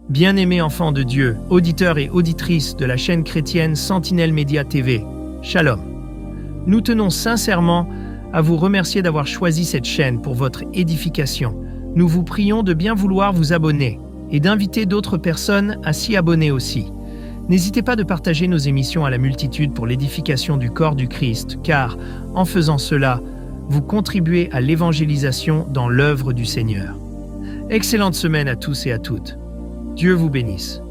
Bien-aimés enfants de Dieu, auditeurs et auditrices de la chaîne chrétienne Sentinelle Média TV, Shalom. Nous tenons sincèrement à vous remercier d'avoir choisi cette chaîne pour votre édification. Nous vous prions de bien vouloir vous abonner et d'inviter d'autres personnes à s'y abonner aussi. N'hésitez pas de partager nos émissions à la multitude pour l'édification du corps du Christ, car, en faisant cela, vous contribuez à l'évangélisation dans l'œuvre du Seigneur. Excellente semaine à tous et à toutes. Dieu vous bénisse.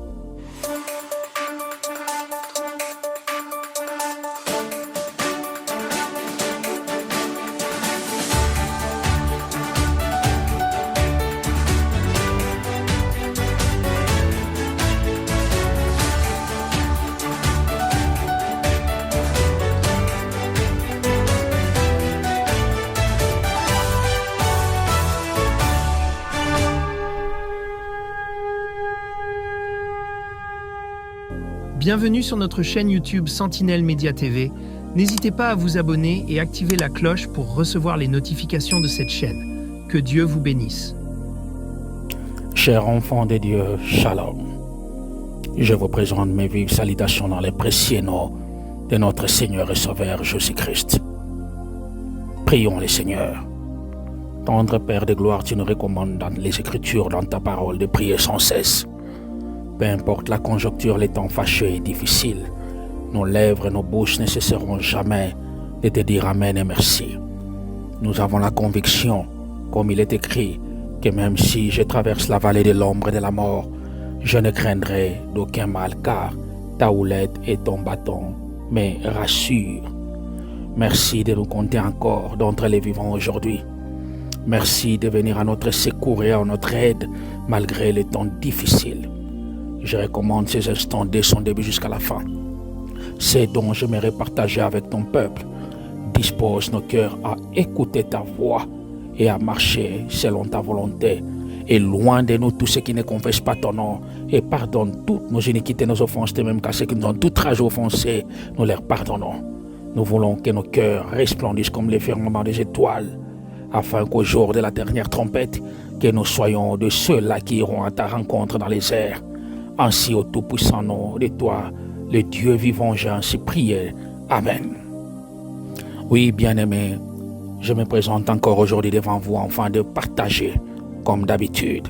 Bienvenue sur notre chaîne YouTube Sentinelle Média TV. N'hésitez pas à vous abonner et activer la cloche pour recevoir les notifications de cette chaîne. Que Dieu vous bénisse. Chers enfants de Dieu, Shalom. Je vous présente mes vives salutations dans les précieux noms de notre Seigneur et Sauveur Jésus-Christ. Prions le Seigneur. Tendre Père de gloire, tu nous recommandes dans les Écritures, dans ta parole, de prier sans cesse. Peu importe la conjoncture, les temps fâcheux et difficiles, nos lèvres et nos bouches ne cesseront jamais de te dire Amen et merci. Nous avons la conviction, comme il est écrit, que même si je traverse la vallée de l'ombre et de la mort, je ne craindrai d'aucun mal, car ta houlette et ton bâton me rassurent. Merci de nous compter encore d'entre les vivants aujourd'hui. Merci de venir à notre secours et à notre aide malgré les temps difficiles. Je recommande ces instants dès son début jusqu'à la fin. C'est dont j'aimerais partager avec ton peuple. Dispose nos cœurs à écouter ta voix et à marcher selon ta volonté. Et loin de nous tous ceux qui ne confessent pas ton nom. Et pardonne toutes nos iniquités, nos offenses, de même qu'à ceux qui nous ont tout rage offensés, nous leur pardonnons. Nous voulons que nos cœurs resplendissent comme les firmaments des étoiles, afin qu'au jour de la dernière trompette, que nous soyons de ceux-là qui iront à ta rencontre dans les airs. Ainsi, au tout-puissant nom de toi, le Dieu vivant, j'ai ainsi prié. Amen. Oui, bien-aimés, je me présente encore aujourd'hui devant vous afin de partager, comme d'habitude.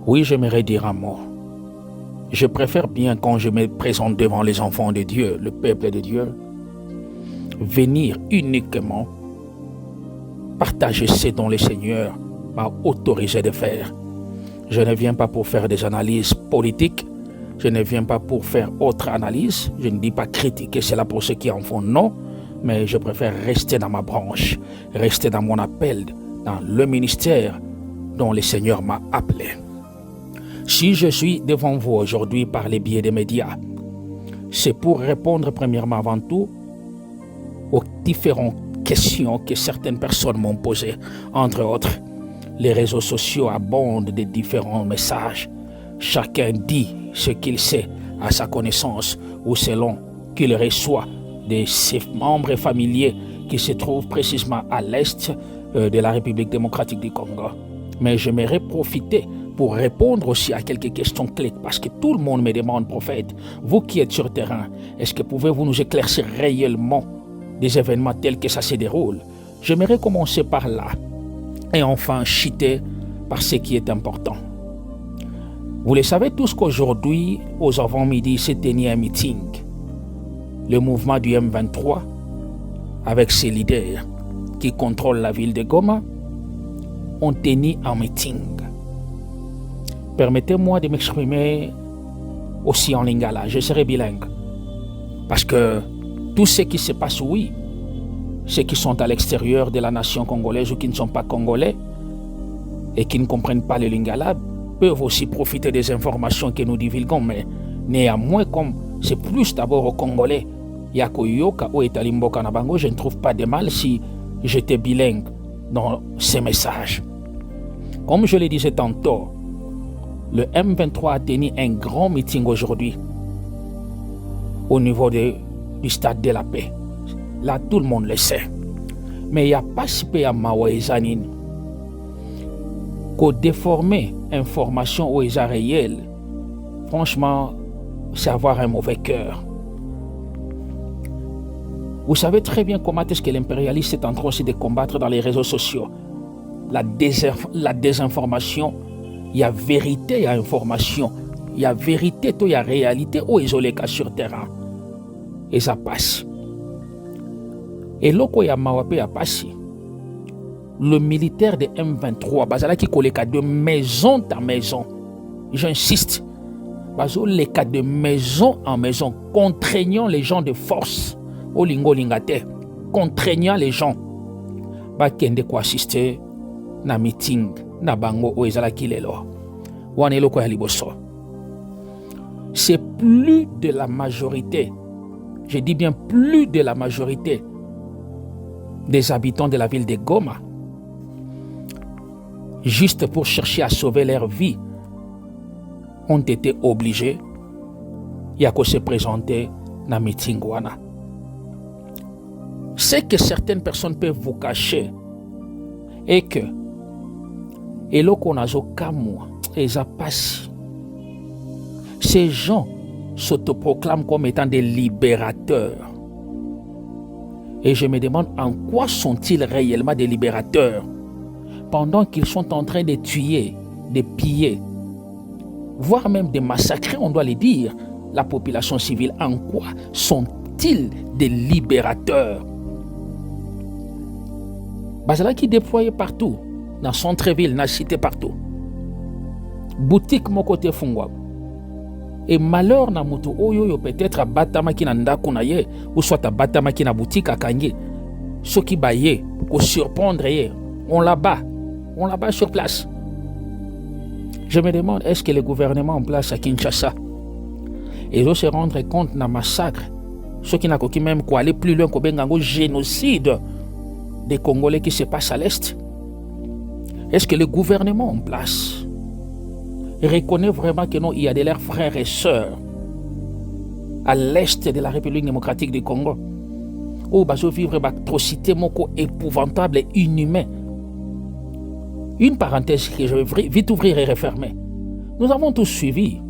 Oui, j'aimerais dire un mot. Je préfère bien quand je me présente devant les enfants de Dieu, le peuple de Dieu, venir uniquement partager ce dont le Seigneur m'a autorisé de faire. Je ne viens pas pour faire des analyses politiques, je ne viens pas pour faire autre analyse, je ne dis pas critiquer cela pour ceux qui en font, non, mais je préfère rester dans ma branche, rester dans mon appel, dans le ministère dont le Seigneur m'a appelé. Si je suis devant vous aujourd'hui par les biais des médias, c'est pour répondre premièrement avant tout aux différentes questions que certaines personnes m'ont posées, entre autres. Les réseaux sociaux abondent de différents messages. Chacun dit ce qu'il sait à sa connaissance ou selon qu'il reçoit de ses membres familiers qui se trouvent précisément à l'est de la République démocratique du Congo. Mais j'aimerais profiter pour répondre aussi à quelques questions clés parce que tout le monde me demande, prophète, vous qui êtes sur le terrain, est-ce que pouvez-vous nous éclaircir réellement des événements tels que ça se déroule? J'aimerais commencer par là. Et enfin, chuter par ce qui est important. Vous le savez tous qu'aujourd'hui, aux avant-midi, s'est tenu un meeting. Le mouvement du M23, avec ses leaders qui contrôlent la ville de Goma, ont tenu un meeting. Permettez-moi de m'exprimer aussi en lingala, je serai bilingue. Parce que tout ce qui se passe, oui, ceux qui sont à l'extérieur de la nation congolaise ou qui ne sont pas congolais et qui ne comprennent pas le lingala peuvent aussi profiter des informations que nous divulguons, mais néanmoins, comme c'est plus d'abord aux Congolais, Yakoyoka ou Etalimboka Nabango, je ne trouve pas de mal si j'étais bilingue dans ces messages. Comme je le disais tantôt, le M23 a tenu un grand meeting aujourd'hui au niveau du stade de la paix. Là, tout le monde le sait. Mais il n'y a pas si peu à Mawaïzanine. déformer information aux réelles, franchement, c'est avoir un mauvais cœur. Vous savez très bien comment est-ce que l'impérialiste est en train aussi de combattre dans les réseaux sociaux. La désinformation, il y a vérité, il y a information. Il y a vérité, il y a réalité, ou isolé sur terrain. Et ça passe. Et là, il y a Mawapé a passé. Le militaire de M23, Bazala qui colle de maison en maison. J'insiste. Bazo les cas de maison en maison, contraignant les gens de force. Au lingo lingate, contraignant les gens. Bakende ko assister na meeting na bango o ezala kilelo. Wane loko ya liboso. C'est plus de la majorité. Je dis bien plus de la majorité des habitants de la ville de Goma, juste pour chercher à sauver leur vie, ont été obligés de se présenter dans le meeting. Ce que certaines personnes peuvent vous cacher est que ces gens s'autoproclament comme étant des libérateurs. Et je me demande en quoi sont-ils réellement des libérateurs pendant qu'ils sont en train de tuer, de piller, voire même de massacrer, on doit le dire, la population civile. En quoi sont-ils des libérateurs? Bazala qui déployé partout, dans centre-ville, dans la cité partout. Boutique mon côté fungwa. Et malheur na mutu oyo peut-être à batama ki na ndaku na ye, ou soit à batama ki na boutique à kange. Ce qui baye, pour surprendre ye, on là-bas sur place. Je me demande, est-ce que le gouvernement en place à Kinshasa, ils vont se rendre compte d'un massacre, ceux qui n'ont même quoi aller plus loin qu'au Bengango, génocide des Congolais qui se passe à l'Est? Est-ce que le gouvernement en place reconnaît vraiment que non, il y a de leurs frères et sœurs à l'Est de la République démocratique du Congo où ils vivre une atrocité épouvantable et inhumaine? Une parenthèse que je vais vite ouvrir et refermer. Nous avons tous suivi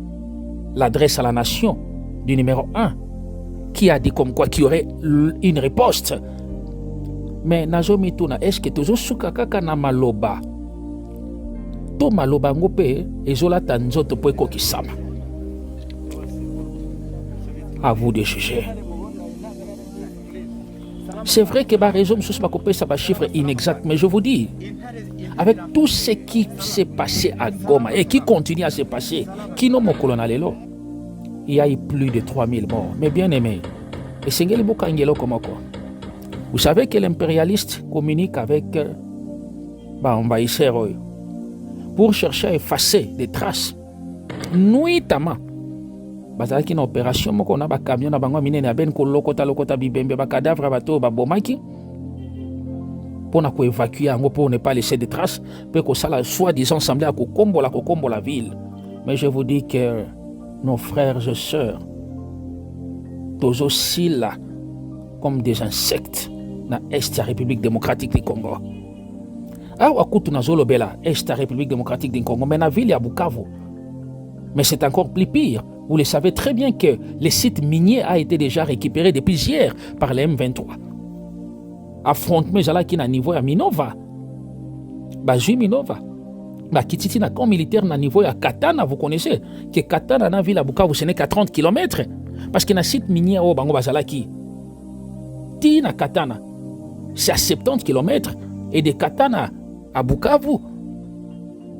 l'adresse à la nation du numéro 1 qui a dit comme quoi qu'il y aurait une riposte. Mais Nazomi Tuna, est-ce que toujours sukakaka na maloba? To maloba ngope ezola tanzoto po ekokisama. À vous de juger. C'est vrai que ma raison sur ça va chiffre inexact, mais je vous dis, avec tout ce qui s'est passé à Goma et qui continue à se passer, qui n'ont mon colonel, il y a eu plus de 3000 morts. Mais bien aimé, et c'est ce que vous savez que l'impérialiste communique avec envahisseurs pour chercher à effacer des traces. Nuitamment, bazalaki na opération moko na ba camion na bango minene ya ben ko lokota bibembe ba cadavre bato ba bomaki pour na ko évacuer yango pour ne pas laisser de traces pe ko sala soi-disant semblait à ko kombo la ville. Mais je vous dis que nos frères et sœurs tous aussi là comme des insectes dans l'Est de la République démocratique du Congo. Awa kutu na zolo bela Est de la République démocratique du Congo, mais na ville ya Bukavu. Mais c'est encore plus pire. Vous le savez très bien que le site minier a été déjà récupéré depuis hier par les M23. Affrontement qui na niveau à Minova. Bazui Minova. Kititi na camp militaire na niveau à Katana, vous connaissez que Katana na ville à Bukavu ce n'est qu'à 30 km parce que na site minier au bango bazalaki. Ti na Katana c'est à 70 km et de Katana à Bukavu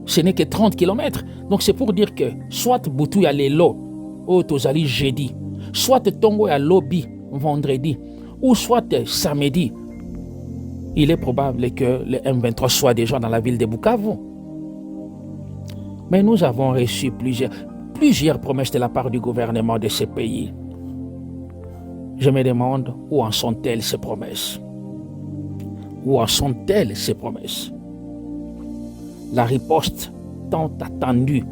ce n'est que 30 km. Donc c'est pour dire que soit Boutou ya lelo au tozali jeudi, soit Tongo ya lobi vendredi, ou soit samedi, il est probable que le M23 soit déjà dans la ville de Bukavu. Mais nous avons reçu plusieurs promesses de la part du gouvernement de ce pays. Je me demande où en sont-elles ces promesses? Où en sont-elles ces promesses? La riposte tant attendue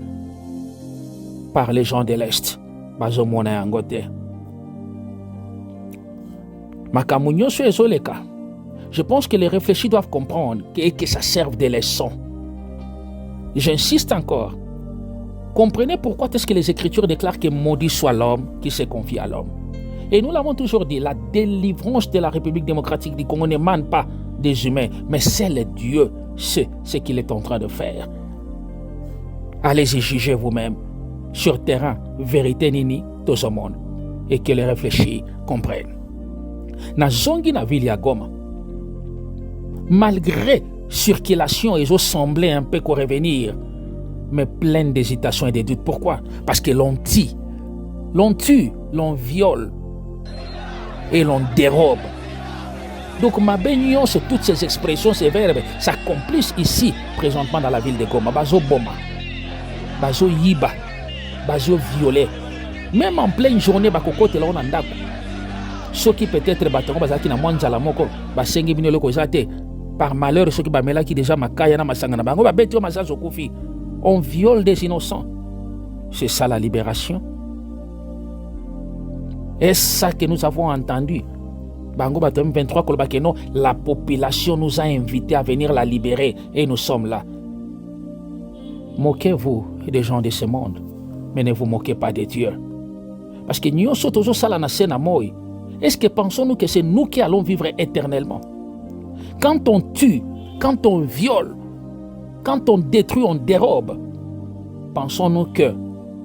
par les gens de l'Est. Bazomona Angote. Makamunyo Suezoleka. Je pense que les réfléchis doivent comprendre que ça serve de leçons. J'insiste encore. Comprenez pourquoi est-ce que les Écritures déclarent que maudit soit l'homme qui se confie à l'homme. Et nous l'avons toujours dit, la délivrance de la République démocratique du Congo n'émane pas des humains, mais c'est le Dieu, c'est ce qu'il est en train de faire. Allez-y juger vous-même sur terrain, vérité nini, tout ce monde, et que les réfléchis comprennent. Na zongi na ville ya Goma, malgré circulation, ils ont semblé un peu qu'on revenir, mais plein d'hésitations et de doutes. Pourquoi? Parce que l'on tue, l'on viole et l'on dérobe. Donc ma baignons sur toutes ces expressions, ces verbes, s'accomplissent ici, présentement dans la ville de Goma. Bazo boma, bazo yiba, bazo violer. Même en pleine journée, bakokote la on andako. Ceux qui peut-être batongo bazaki na mwanzala moko, basengi bino loko zate. Par malheur, ceux qui bamela qui déjà makaya na masangana bango, babeti o masazo kufi. On viole des innocents. C'est ça la libération. Est-ce ça que nous avons entendu? Bango Batom 23 Kolbakeno, la population nous a invités à venir la libérer et nous sommes là. Moquez-vous des gens de ce monde, mais ne vous moquez pas de Dieu. Parce que nous sommes toujours ça la scène à moi. Est-ce que pensons-nous que c'est nous qui allons vivre éternellement? Quand on tue, quand on viole, quand on détruit, on dérobe, pensons-nous que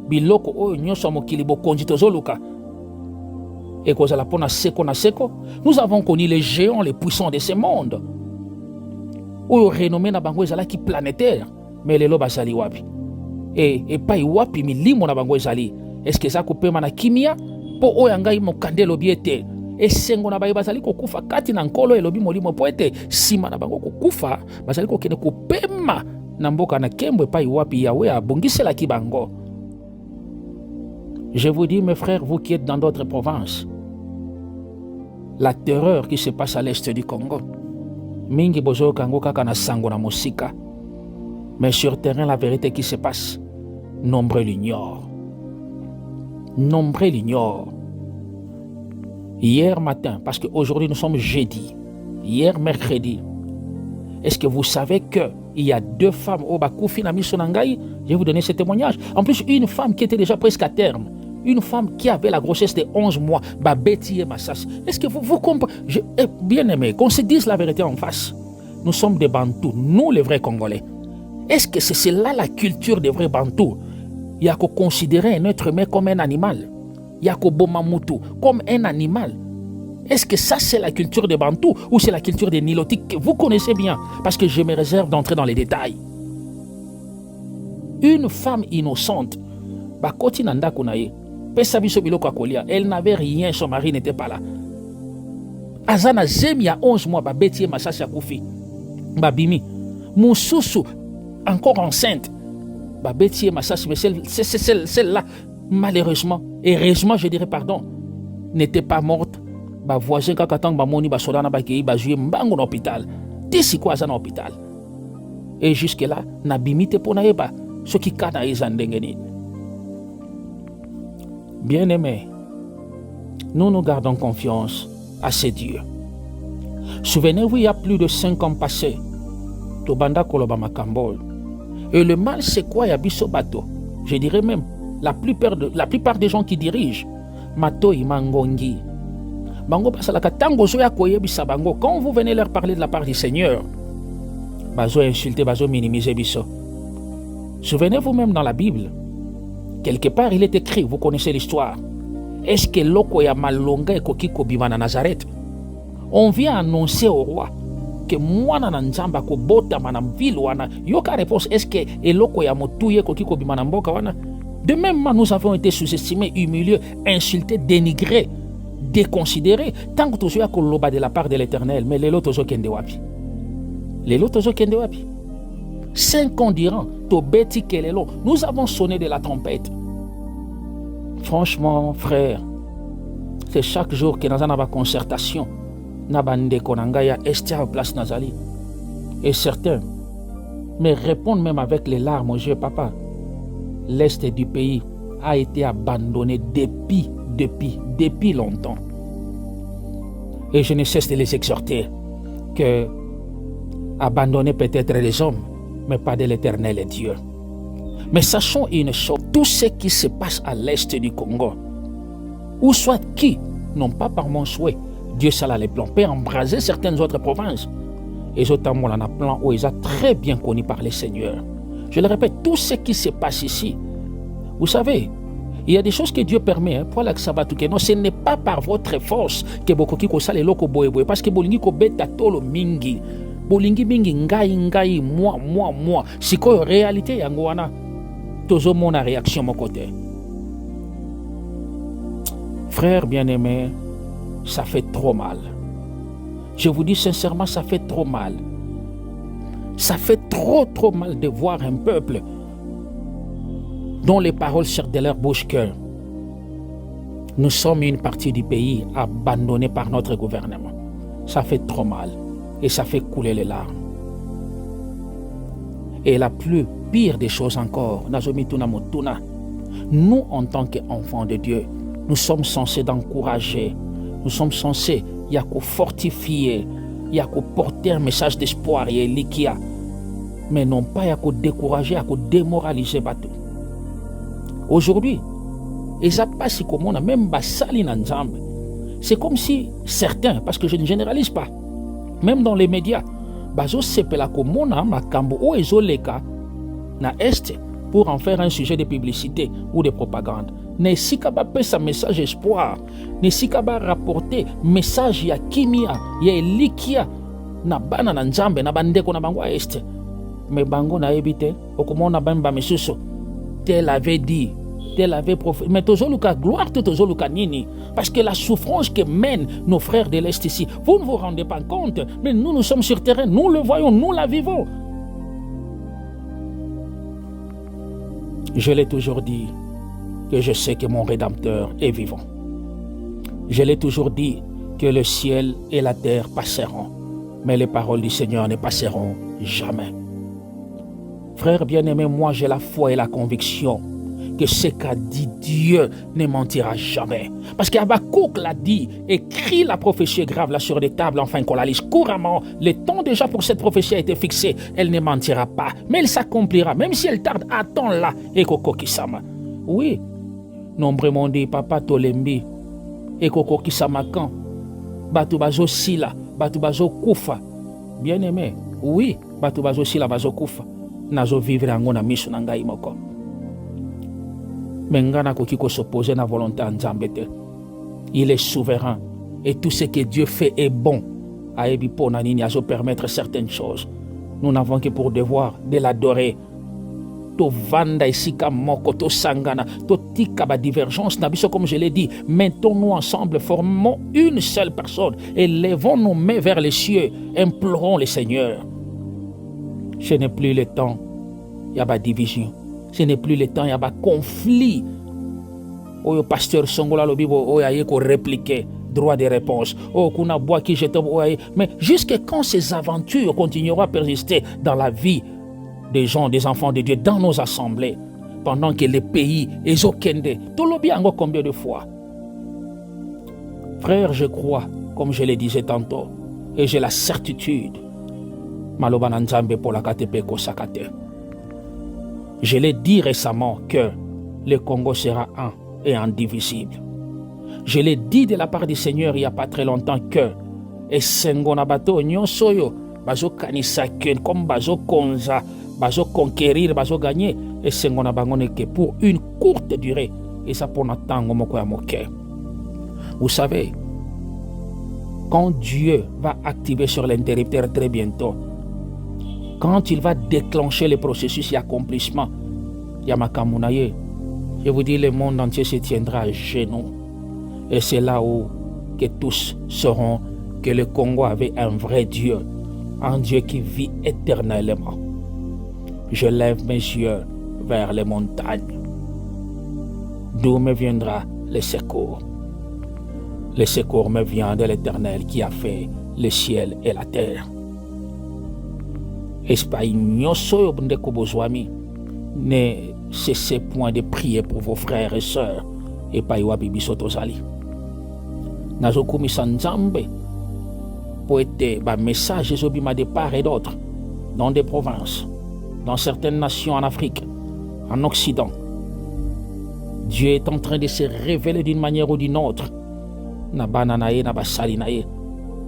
biloko oyo nyonso mokili bokonzi tozoluka et kozala pona seko na seko, nous avons connu les géants, les puissants de ce monde oyo renommé na bango ezalaki planétaire, mais lelo bazali wapi et pas wapi milimo na bango ezali. Est-ce que ça kopema na kimia po oyo ngai mokande lobi ete esengo na baye bazali kokufa kati na nkolo elobi molimo po ete sima na bango kokufa bazali kokende kopema na mboka na kembo epai wapi Yahweh abongiselaki bango. Je vous dis mes frères, vous qui êtes dans d'autres provinces, la terreur qui se passe à l'est du Congo, mingi bozo kango kaka na sango na musika, mais sur terrain la vérité qui se passe, nombreux l'ignorent. Nombreux l'ignorent. Hier matin, parce qu'aujourd'hui nous sommes jeudi, hier mercredi, est-ce que vous savez qu'il y a 2 femmes au Bakoufi na Misonangaï? Je vais vous donner ce témoignage. En plus, une femme qui était déjà presque à terme, une femme qui avait la grossesse de 11 mois, Babeti et Massas. Est-ce que vous comprenez? Bien aimé, qu'on se dise la vérité en face. Nous sommes des Bantous, nous les vrais Congolais. Est-ce que c'est là la culture des vrais Bantous? Il y a qu'à considérer un être humain comme un animal. Il y a qu'à Bomamutu comme un animal. Est-ce que ça c'est la culture des Bantous ou c'est la culture des Nilotiques que vous connaissez bien? Parce que je me réserve d'entrer dans les détails. Une femme innocente, Bakoti Nanda Kunaye, elle n'avait rien, son mari n'était pas là. Azana Zem, il y a 11 mois, Babeti et Massas Yakoufi, Babimi, Moussoussou, encore enceinte, Babeti et Massas, mais celle-là, malheureusement, heureusement, je dirais pardon, n'était pas morte. Ba voisin kakatang ba moni ba sodana ba kei ba jouer mbango na hôpital. Tisi kwa za na hôpital. Et jusque là, na bimite pona eba ce qui kana ezandengeni. Bien-aimés, nous gardons confiance à ces dieux. Souvenez-vous, il y a plus de 5 ans passés, Tobanda Koloba Makambol. Et le mal, c'est quoi Yabiso Bato? Je dirais même, la plupart des gens qui dirigent, Mato Imangongi. Bango basalaka tango zoya koyebisa bango, quand vous venez leur parler de la part du Seigneur, bazo insulter, bazo minimiser biso. Souvenez-vous même dans la Bible, quelque part il est écrit, vous connaissez l'histoire. Est-ce que loko ya malonga ekoki kobima na Nazareth? On vient annoncer au roi que mwana na nzamba ko bota mana ville wana. Yoka réponse, est-ce que eloko ya motuye ekoki kobima na mboka wana? De même, nous avons été sous-estimés, humiliés, insultés, dénigrés, déconsidérés. Tant que tu as koloba de la part de l'Éternel, mais les lotos kende wapi. Les lotos kende wapi. 5 ans durant, Tobeti Kelelo, nous avons sonné de la trompette. Franchement, frère, c'est chaque jour que nous avons une concertation. Nabande Konangaya Estia en place Nazali. Et certains me répondent même avec les larmes aux yeux, papa. L'Est du pays a été abandonné depuis longtemps. Et je ne cesse de les exhorter que abandonner peut-être les hommes, mais pas de l'Éternel Dieu. Mais sachons une chose, tout ce qui se passe à l'est du Congo, ou soit qui, non pas par mon souhait, Dieu ça les plans, peut embraser certaines autres provinces. Et notamment un plan où ils sont très bien connus par les seigneurs. Je le répète, tout ce qui se passe ici, vous savez, il y a des choses que Dieu permet pour la Sabatou. Non, ce n'est pas par votre force que beaucoup qui kosale loko boye parce que bolingi ko beta tolo mingi. Bolingi mingi ngai moi. Si quoi réalité yango wana tozo mon réaction mon côté. Frère bien-aimé, ça fait trop mal. Je vous dis sincèrement, ça fait trop mal. Ça fait trop mal de voir un peuple dont les paroles sortent de leur bouche que nous sommes une partie du pays abandonnée par notre gouvernement. Ça fait trop mal et ça fait couler les larmes. Et la plus pire des choses encore, nous en tant qu'enfants de Dieu, nous sommes censés d'encourager, nous sommes censés fortifier, porter un message d'espoir et likia, mais non pas décourager, démoraliser bateau. Aujourd'hui, c'est comme si certains, parce que je ne généralise pas, même dans les médias, pour en faire un sujet de publicité ou de propagande. Ne si kaba pesa message espoir, ne si kaba rapporter message ya kimia, ya elikia na bana na nzambe na bandeko na bango este. Mais bango na ebite, okomona bamba mesuso. Tel avait dit, tel avait prophétisé. Mais tozoluka gloire tozoluka nini, parce que la souffrance que mènent nos frères de l'Est ici, vous ne vous rendez pas compte, mais nous sommes sur terrain, nous le voyons, nous la vivons. Je l'ai toujours dit que je sais que mon Rédempteur est vivant. Je l'ai toujours dit que le ciel et la terre passeront, mais les paroles du Seigneur ne passeront jamais. Frère bien-aimé, moi j'ai la foi et la conviction que ce qu'a dit Dieu ne mentira jamais. Parce qu'Habakkuk l'a dit, écrit la prophétie grave là sur les tables, enfin qu'on la lise couramment. Le temps déjà pour cette prophétie a été fixé. Elle ne mentira pas, mais elle s'accomplira. Même si elle tarde, attends-la. Et Koko Kisama. Oui, nombre m'ont dit, papa Tolembi. Et Koko Kisama quand Batu Bazo Sila, Batu Bazo Kufa. Bien aimé, oui, Batu Bazo Sila, Bazo Kufa. Nazo vivre en gona misu nangai moko. Mengana kokiko s'opposer à la volonté de Nzambe. Il est souverain et tout ce que Dieu fait est bon. Aebi pona nini azo permettre certaines choses. Nous n'avons que pour devoir de l'adorer. To vanda isika moko to sangana to tika ba divergence na biso comme je l'ai dit. Mettons-nous ensemble, formons une seule personne et levons nos mains vers les cieux, implorons le Seigneur. Ce n'est plus le temps, il y a pas division. Ce n'est plus le temps, il y a pas conflit. Oh, pasteur Songola le Bible, oh, il y a répliquer, droit de réponse. Oh, kuna bois qui jette, oh, mais jusqu'à quand ces aventures continueront à persister dans la vie des gens, des enfants de Dieu, dans nos assemblées, pendant que les pays, les okende, tout le bien encore combien de fois. Frère, je crois, comme je le disais tantôt, et j'ai la certitude, Maloba Nzambe pour la KTP Kosakate. Je l'ai dit récemment que le Congo sera un et indivisible. Je l'ai dit de la part du Seigneur il n'y a pas très longtemps que Essengona bato nyonsoyo bazo kanisa ken comme bazo konza bazo conquérir bazo gagner Essengona bangone que pour une courte durée et ça pour natango moko ya moke. Vous savez, quand Dieu va activer sur l'interrupteur très bientôt, quand il va déclencher le processus d'accomplissement, Yamakamunaye, je vous dis, le monde entier se tiendra à genoux. Et c'est là où que tous sauront que le Congo avait un vrai Dieu, un Dieu qui vit éternellement. Je lève mes yeux vers les montagnes. D'où me viendra le secours? Le secours me vient de l'Éternel qui a fait le ciel et la terre. Ne cessez point de prier pour vos frères et sœurs et pas bibi sotozali. Nazokumi sanzambe pour être ba message zobima de part et d'autre dans des provinces, dans certaines nations en Afrique, en Occident. Dieu est en train de se révéler d'une manière ou d'une autre.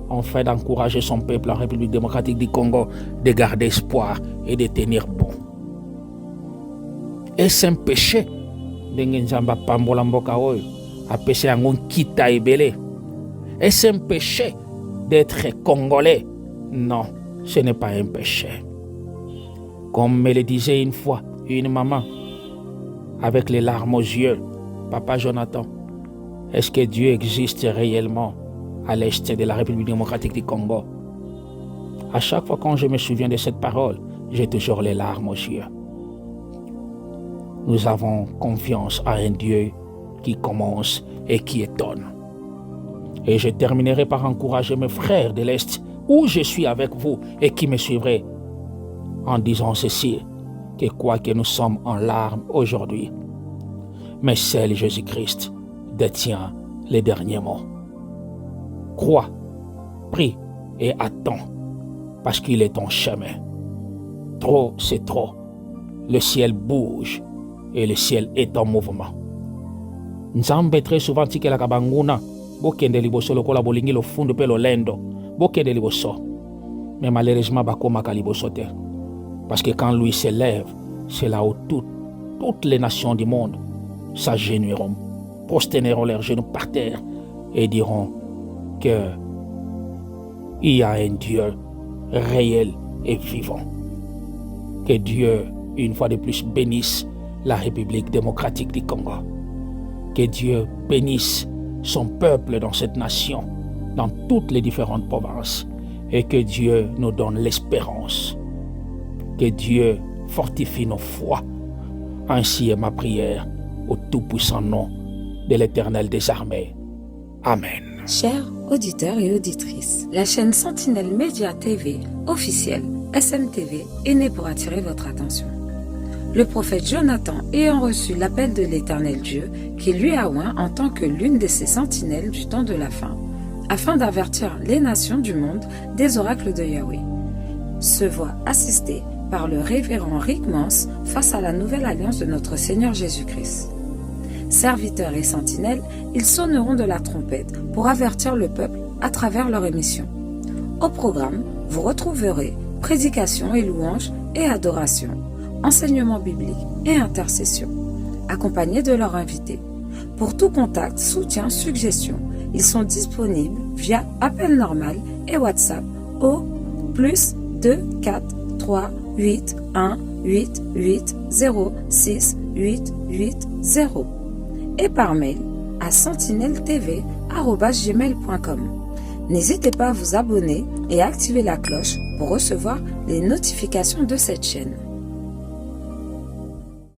En fait d'encourager son peuple en République démocratique du Congo de garder espoir et de tenir bon. Est-ce un péché Est-ce un péché d'être congolais? Non, ce n'est pas un péché. Comme me le disait une fois une maman, avec les larmes aux yeux, Papa Jonathan, est-ce que Dieu existe réellement à l'est de la République démocratique du Congo? À chaque fois quand je me souviens de cette parole, j'ai toujours les larmes aux yeux. Nous avons confiance à un Dieu qui commence et qui étonne. Et je terminerai par encourager mes frères de l'Est, où je suis avec vous et qui me suivraient, en disant ceci, que quoique nous sommes en larmes aujourd'hui, mais seul Jésus-Christ détient les derniers mots. Crois, prie et attends, parce qu'il est ton chemin. Trop, c'est trop. Le ciel bouge et le ciel est en mouvement. Nzambe très souvent tike la kabanguna, bokende liboso lokola bolingi lo fundo pe lo lendo, bokende liboso. Mais malheureusement bakomaka liboso te. Parce que quand lui se lève, c'est là où toutes les nations du monde s'agenouilleront, prosterneront leurs genoux par terre et diront que il y a un Dieu réel et vivant. Que Dieu, une fois de plus, bénisse la République démocratique du Congo. Que Dieu bénisse son peuple dans cette nation, dans toutes les différentes provinces, et que Dieu nous donne l'espérance. Que Dieu fortifie nos foi. Ainsi est ma prière au tout-puissant nom de l'Éternel des armées. Amen. Chers auditeurs et auditrices, la chaîne Sentinelle Média TV officielle SMTV est née pour attirer votre attention. Le prophète Jonathan ayant reçu l'appel de l'Éternel Dieu qui lui a oint en tant que l'une de ses sentinelles du temps de la fin, afin d'avertir les nations du monde des oracles de Yahweh, se voit assisté par le révérend Rick Mans face à la nouvelle alliance de notre Seigneur Jésus-Christ. Serviteurs et sentinelles, ils sonneront de la trompette pour avertir le peuple à travers leur émission. Au programme, vous retrouverez prédications et louanges et adoration, enseignements bibliques et intercession, accompagnés de leurs invités. Pour tout contact, soutien, suggestion, ils sont disponibles via appel normal et WhatsApp au +2 4 3 8 1 8 8 0 6 8 8 0 et par mail à sentinelletv@gmail.com. N'hésitez pas à vous abonner et à activer la cloche pour recevoir les notifications de cette chaîne.